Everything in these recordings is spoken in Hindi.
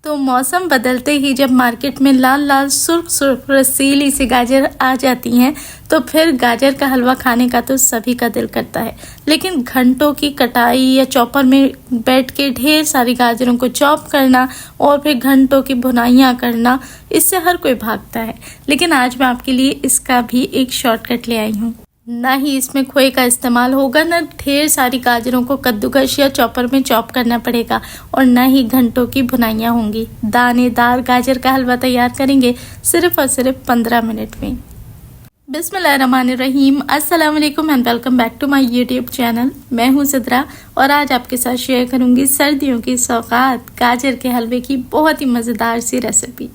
तो मौसम बदलते ही जब मार्केट में लाल लाल सुर्ख सुर्ख रसीली सी गाजर आ जाती हैं तो फिर गाजर का हलवा खाने का तो सभी का दिल करता है। लेकिन घंटों की कटाई या चॉपर में बैठ के ढेर सारी गाजरों को चॉप करना और फिर घंटों की भुनाइयाँ करना, इससे हर कोई भागता है। लेकिन आज मैं आपके लिए इसका भी एक शॉर्टकट ले आई हूँ। ना ही इसमें खोए का इस्तेमाल होगा, ना ढेर सारी गाजरों को कद्दूकस या चॉपर में चॉप करना पड़ेगा और ना ही घंटों की भुनाइयाँ होंगी। दानेदार गाजर का हलवा तैयार करेंगे सिर्फ और सिर्फ 15 मिनट में। बिस्मिल्लाहिर्रहमानिर्रहीम, अस्सलाम वालेकुम and welcome back to my YouTube channel. मैं हूँ सिद्रा और आज आपके साथ शेयर करूँगी सर्दियों की सौगात गाजर के हलवे की बहुत ही मज़ेदार सी रेसिपी।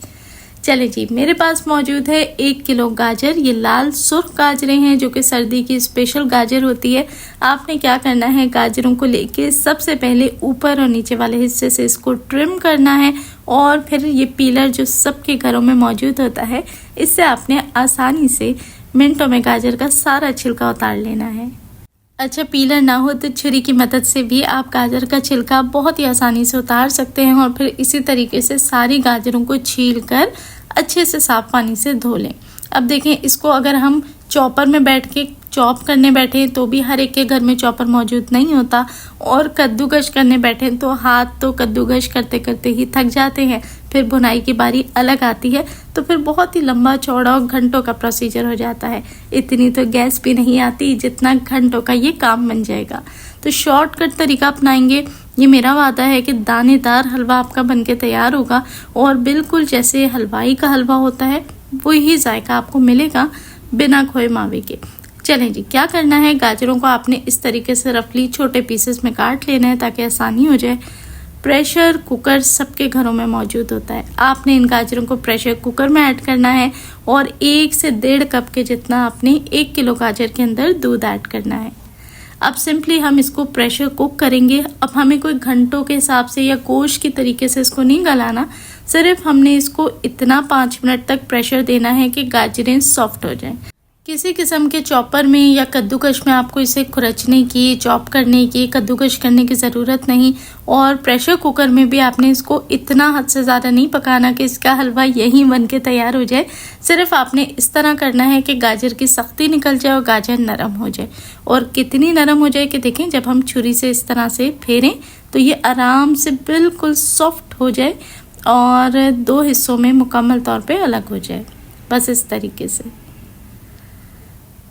चले जी, मेरे पास मौजूद है 1 किलो गाजर। ये लाल सुर्ख गाजरें हैं जो कि सर्दी की स्पेशल गाजर होती है। आपने क्या करना है, गाजरों को लेके सबसे पहले ऊपर और नीचे वाले हिस्से से इसको ट्रिम करना है और फिर ये पीलर जो सबके घरों में मौजूद होता है, इससे आपने आसानी से मिनटों में गाजर का सारा छिलका उतार लेना है। अच्छा, पीलर ना हो तो छुरी की मदद से भी आप गाजर का छिलका बहुत ही आसानी से उतार सकते हैं और फिर इसी तरीके से सारी गाजरों को छील कर अच्छे से साफ पानी से धो लें। अब देखें, इसको अगर हम चॉपर में बैठ के चॉप करने बैठे तो भी हर एक के घर में चॉपर मौजूद नहीं होता और कद्दूकस करने बैठे तो हाथ तो कद्दूकस करते करते ही थक जाते हैं। फिर भुनाई की बारी अलग आती है तो फिर बहुत ही लंबा चौड़ा और घंटों का प्रोसीजर हो जाता है। इतनी तो गैस भी नहीं आती जितना घंटों का ये काम बन जाएगा। तो शॉर्टकट तरीका अपनाएंगे, ये मेरा वादा है कि दानेदार हलवा आपका बनके तैयार होगा और बिल्कुल जैसे हलवाई का हलवा होता है वही जायका आपको मिलेगा बिना खोए मावे के। चलें जी, क्या करना है, गाजरों को आपने इस तरीके से रफली छोटे पीसेस में काट लेना है ताकि आसानी हो जाए। प्रेशर कुकर सबके घरों में मौजूद होता है। आपने इन गाजरों को प्रेशर कुकर में ऐड करना है और 1 से 1.5 कप के जितना आपने 1 किलो गाजर के अंदर दूध ऐड करना है। अब सिंपली हम इसको प्रेशर कुक करेंगे। अब हमें कोई घंटों के हिसाब से या कोश की तरीके से इसको नहीं गलाना, सिर्फ हमने इसको इतना 5 मिनट तक प्रेशर देना है कि गाजरें सॉफ्ट हो जाएं। किसी किस्म के चॉपर में या कद्दूकस में आपको इसे खुरचने की, चॉप करने की, कद्दूकस करने की ज़रूरत नहीं और प्रेशर कुकर में भी आपने इसको इतना हद से ज़्यादा नहीं पकाना कि इसका हलवा यहीं बन के तैयार हो जाए। सिर्फ आपने इस तरह करना है कि गाजर की सख्ती निकल जाए और गाजर नरम हो जाए। और कितनी नरम हो जाए कि देखें, जब हम छुरी से इस तरह से फेरें तो ये आराम से बिल्कुल सॉफ्ट हो जाए और 2 हिस्सों में मुकम्मल तौर पे अलग हो जाए, बस इस तरीके से।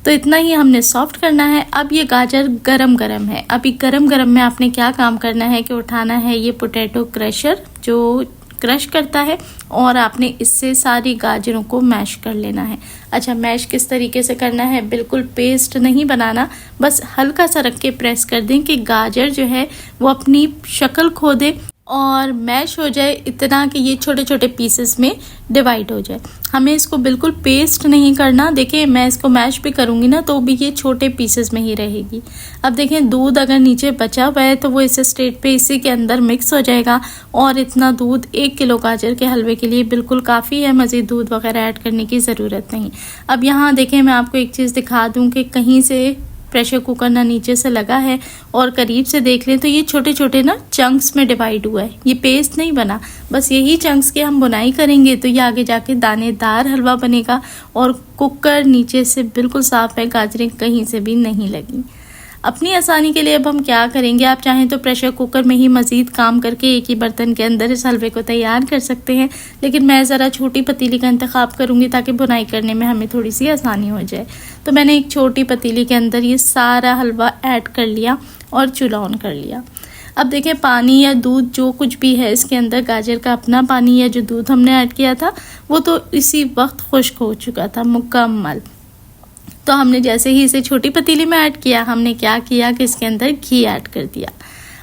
तो इतना ही हमने सॉफ्ट करना है। अब ये गाजर गरम गरम है। अभी गरम गरम में आपने क्या काम करना है कि उठाना है ये पोटैटो क्रशर जो क्रश करता है और आपने इससे सारी गाजरों को मैश कर लेना है। अच्छा, मैश किस तरीके से करना है, बिल्कुल पेस्ट नहीं बनाना, बस हल्का सा रख के प्रेस कर दें कि गाजर जो है वो अपनी शक्ल खो दे और मैश हो जाए, इतना कि ये छोटे छोटे पीसेस में डिवाइड हो जाए। हमें इसको बिल्कुल पेस्ट नहीं करना। देखिए, मैं इसको मैश भी करूँगी ना तो भी ये छोटे पीसेस में ही रहेगी। अब देखें, दूध अगर नीचे बचा हुआ है तो वो इस स्टेट पे इसी के अंदर मिक्स हो जाएगा और इतना दूध 1 किलो गाजर के हलवे के लिए बिल्कुल काफ़ी है, मज़ीद दूध वगैरह ऐड करने की ज़रूरत नहीं। अब यहाँ देखें, मैं आपको एक चीज़ दिखा दूँ कि कहीं से प्रेशर कुकर ना नीचे से लगा है और करीब से देख लें तो ये छोटे छोटे ना चंक्स में डिवाइड हुआ है, ये पेस्ट नहीं बना। बस यही चंक्स की हम बुनाई करेंगे तो ये आगे जाके दानेदार हलवा बनेगा और कुकर नीचे से बिल्कुल साफ है, गाजरें कहीं से भी नहीं लगी। अपनी आसानी के लिए अब हम क्या करेंगे, आप चाहें तो प्रेशर कुकर में ही मज़ीद काम करके एक ही बर्तन के अंदर इस हलवे को तैयार कर सकते हैं, लेकिन मैं ज़रा छोटी पतीली का इंतखाब करूंगी ताकि बुनाई करने में हमें थोड़ी सी आसानी हो जाए। तो मैंने एक छोटी पतीली के अंदर ये सारा हलवा ऐड कर लिया और चूल्हा ऑन कर लिया। अब देखें, पानी या दूध जो कुछ भी है इसके अंदर, गाजर का अपना पानी या जो दूध हमने ऐड किया था वो तो इसी वक्त खुश्क हो चुका था मुकम्मल। तो हमने जैसे ही इसे छोटी पतीली में ऐड किया, हमने क्या किया कि इसके अंदर घी ऐड कर दिया।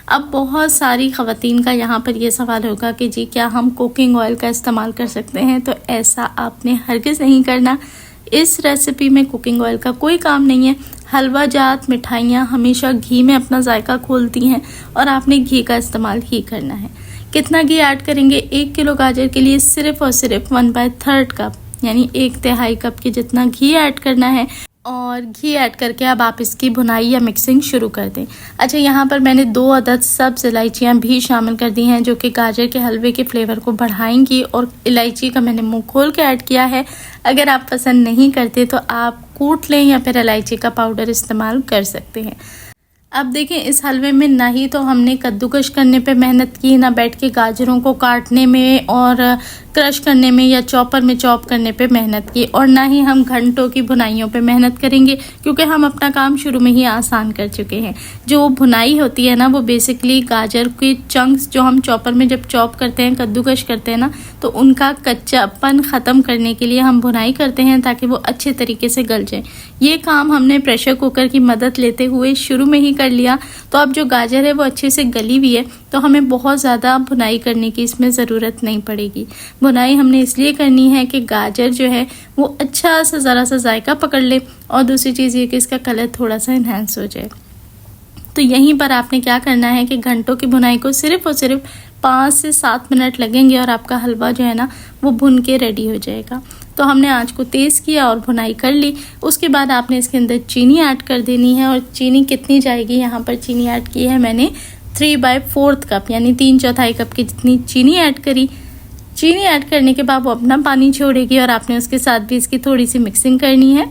अब बहुत सारी ख़वातीन का यहाँ पर ये सवाल होगा कि जी क्या हम कुकिंग ऑयल का इस्तेमाल कर सकते हैं, तो ऐसा आपने हरगिज़ नहीं करना। इस रेसिपी में कुकिंग ऑयल का कोई काम नहीं है। हलवा जात मिठाइयाँ हमेशा घी में अपना जायका खोलती हैं और आपने घी का इस्तेमाल ही करना है। कितना घी ऐड करेंगे, 1 किलो गाजर के लिए सिर्फ और सिर्फ 1/3 कप यानी 1/3 कप के जितना घी ऐड करना है और घी ऐड करके अब आप इसकी भुनाई या मिक्सिंग शुरू कर दें। अच्छा, यहाँ पर मैंने 2 अदद सब्ज़ इलायचियाँ भी शामिल कर दी हैं जो कि गाजर के हलवे के फ्लेवर को बढ़ाएंगी, और इलायची का मैंने मुंह खोल के ऐड किया है। अगर आप पसंद नहीं करते तो आप कूट लें या फिर इलायची का पाउडर इस्तेमाल कर सकते हैं। अब देखें, इस हलवे में ना ही तो हमने कद्दूकश करने पे मेहनत की, ना बैठ के गाजरों को काटने में और क्रश करने में या चॉपर में चॉप करने पे मेहनत की, और ना ही हम घंटों की भुनाइयों पे मेहनत करेंगे, क्योंकि हम अपना काम शुरू में ही आसान कर चुके हैं। जो भुनाई होती है ना, वो बेसिकली गाजर के चंक्स जो हम चॉपर में जब चॉप करते हैं, कद्दूकश करते हैं ना, तो उनका कच्चापन ख़त्म करने के लिए हम भुनाई करते हैं ताकि वो अच्छे तरीके से गल जाए। ये काम हमने प्रेशर कुकर की मदद लेते हुए शुरू में ही कर लिया, तो अब जो गाजर है वो अच्छे से गली हुई है, तो हमें बहुत ज़्यादा भुनाई करने की इसमें ज़रूरत नहीं पड़ेगी। भुनाई हमने इसलिए करनी है कि गाजर जो है वो अच्छा सा ज़रा सा जायका पकड़ ले, और दूसरी चीज़ ये कि इसका कलर थोड़ा सा इन्हेंस हो जाए। तो यहीं पर आपने क्या करना है कि घंटों की भुनाई को सिर्फ और सिर्फ 5 से 7 मिनट लगेंगे और आपका हलवा जो है ना वो भुन के रेडी हो जाएगा। तो हमने आंच को तेज़ किया और भुनाई कर ली। उसके बाद आपने इसके अंदर चीनी ऐड कर देनी है, और चीनी कितनी जाएगी, यहाँ पर चीनी ऐड की है मैंने 3/4 कप, यानी 3/4 कप की जितनी चीनी ऐड करी। चीनी ऐड करने के बाद वो अपना पानी छोड़ेगी और आपने उसके साथ भी इसकी थोड़ी सी मिक्सिंग करनी है।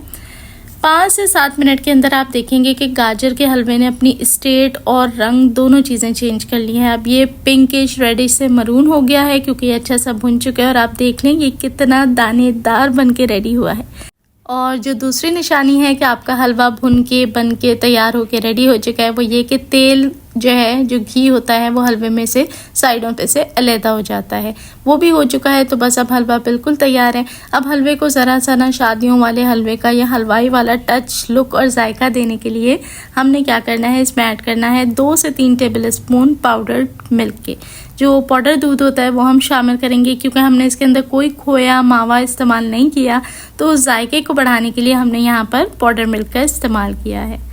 5 से 7 मिनट के अंदर आप देखेंगे कि गाजर के हलवे ने अपनी स्टेट और रंग दोनों चीज़ें चेंज कर ली हैं। अब ये पिंकिश रेडिश से मरून हो गया है क्योंकि ये अच्छा सा भुन चुका है, और आप देख लें ये कितना दानेदार बन के रेडी हुआ है। और जो दूसरी निशानी है कि आपका हलवा भुन के बन के तैयार होके रेडी हो चुका है, वो ये कि तेल जो है, जो घी होता है, वो हलवे में से साइडों पे से अलहदा हो जाता है, वो भी हो चुका है। तो बस अब हलवा बिल्कुल तैयार है। अब हलवे को ज़रा सा ना शादियों वाले हलवे का या हलवाई वाला टच, लुक और जायका देने के लिए हमने क्या करना है, इसमें ऐड करना है 2 से 3 टेबल स्पून पाउडर्ड मिल्क के। जो पाउडर दूध होता है वो हम शामिल करेंगे, क्योंकि हमने इसके अंदर कोई खोया मावा इस्तेमाल नहीं किया, तो जायके को बढ़ाने के लिए हमने यहाँ पर पाउडर मिल्क का इस्तेमाल किया है।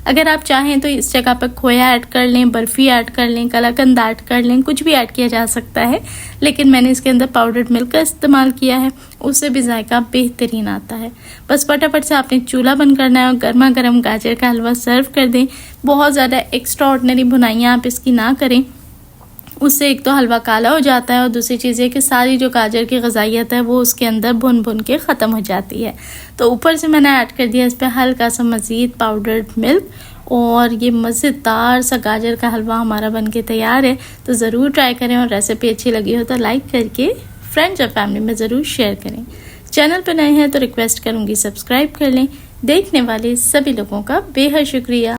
अगर आप चाहें तो इस जगह पर खोया ऐड कर लें, बर्फ़ी ऐड कर लें, कलाकंद ऐड कर लें, कुछ भी ऐड किया जा सकता है, लेकिन मैंने इसके अंदर पाउडर्ड मिल्क का इस्तेमाल किया है, उससे भी जायका बेहतरीन आता है। बस फटाफट से आपने चूल्हा बंद करना है और गर्मा गर्म गाजर का हलवा सर्व कर दें। बहुत ज़्यादा एक्स्ट्रा ऑर्डिनरी भुनाइयाँ आप इसकी ना करें, उससे एक तो हलवा काला हो जाता है, और दूसरी चीज़ है कि सारी जो गाजर की ग़िज़ाइयत है वो उसके अंदर भुन भुन के ख़त्म हो जाती है। तो ऊपर से मैंने ऐड कर दिया इस पर हल्का सा मज़ीद पाउडर्ड मिल्क, और ये मज़ेदार सा गाजर का हलवा हमारा बन के तैयार है। तो ज़रूर ट्राई करें, और रेसिपी अच्छी लगी हो तो लाइक करके फ्रेंड्स और फैमिली में ज़रूर शेयर करें। चैनल पर नए हैं तो रिक्वेस्ट करूँगी सब्सक्राइब कर लें। देखने वाले सभी लोगों का बेहद शुक्रिया।